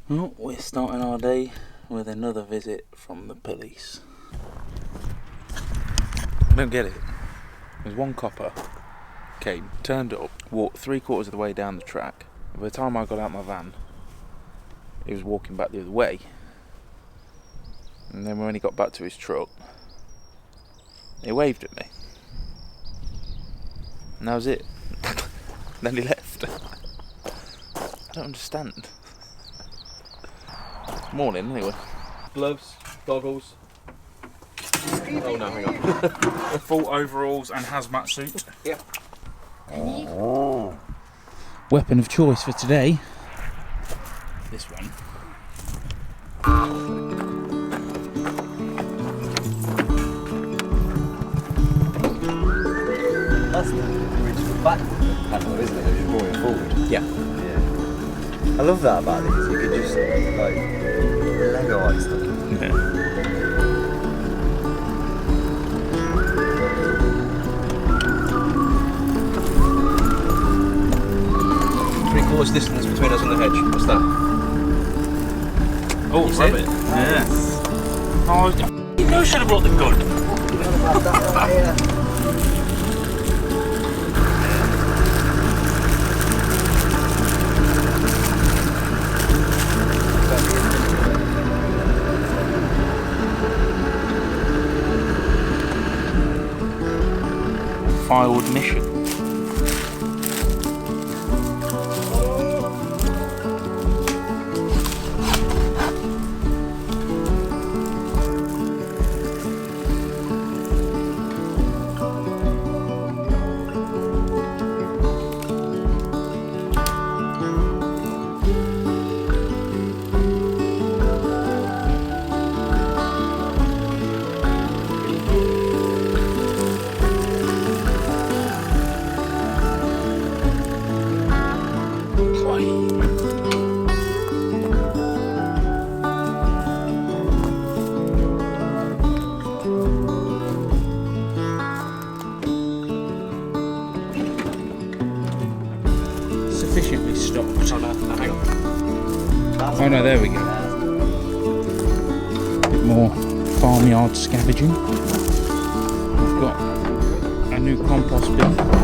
Well, we're starting our day with another visit from the police. I don't get it. There's one copper came, turned up, walked 3/4 of the way down the track. By the time I got out my van, he was walking back the other way. And then when he got back to his truck, he waved at me. And that was it. Then he left. I don't understand. Morning, anyway. Gloves, goggles. Oh no, hang on. Full overalls and hazmat suit. Yeah. Weapon of choice for today. This one. That's the original back handle, isn't it? It's moving forward. Yeah. Yeah. I love that about these. You could just like Lego-ize them. Yeah. 3/4 distance between us and the hedge. What's that? Oh, rabbit. Yeah. Oh, you know, should have brought the gun. Firewood mission. Sufficiently stocked. Oh no, hang on. Oh no, there we go. A bit more farmyard scavenging. We've got a new compost bin. That'll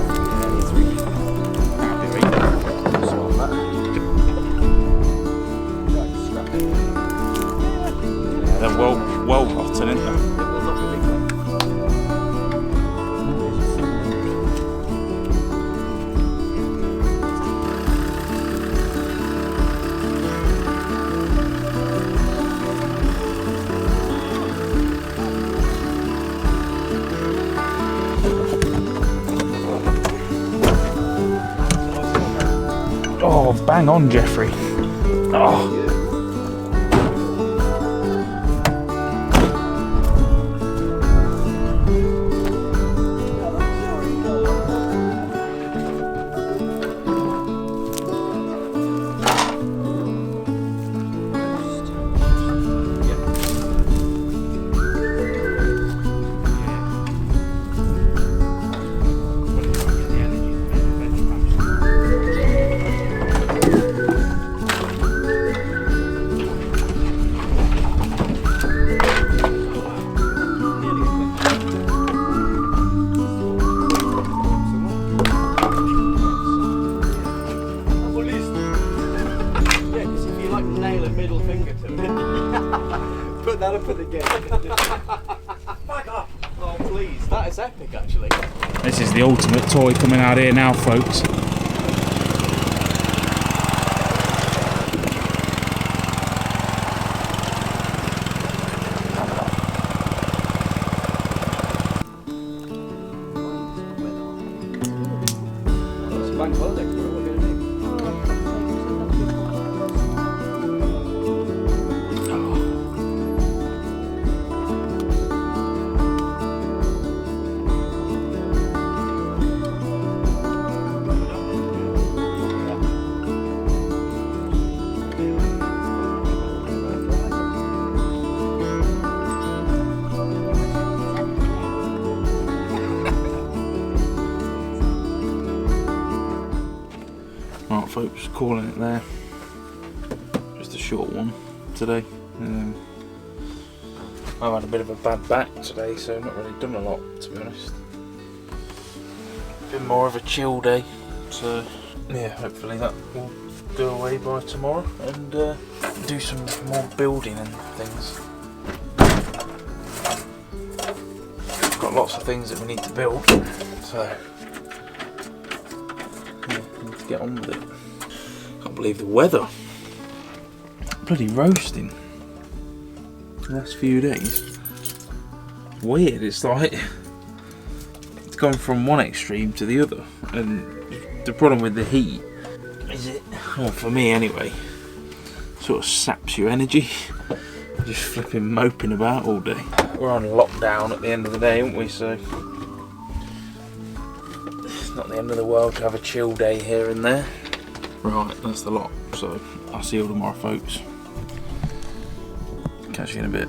be right. They're well rotten, aren't they? Oh, bang on, Jeffrey. Oh. Put that up at the gate. Back up. Oh please, that is epic actually. This is the ultimate toy coming out here now, folks. It's a bank holiday tomorrow, what are we going to do? Right, folks, calling it there. Just a short one today. I've had a bit of a bad back today, so I've not really done a lot, to be honest. Been more of a chill day, so yeah, hopefully that will go away by tomorrow and do some more building and things. Got lots of things that we need to build, so yeah, need to get on with it. Can't believe the weather. Bloody roasting. The last few days. Weird, it's like it's gone from one extreme to the other, and the problem with the heat is it, well for me anyway, sort of saps your energy. Just flipping moping about all day. We're on lockdown at the end of the day, aren't we, so it's not the end of the world to have a chill day here and there. Right, that's the lot, so I'll see you all tomorrow, folks. Catch you in a bit.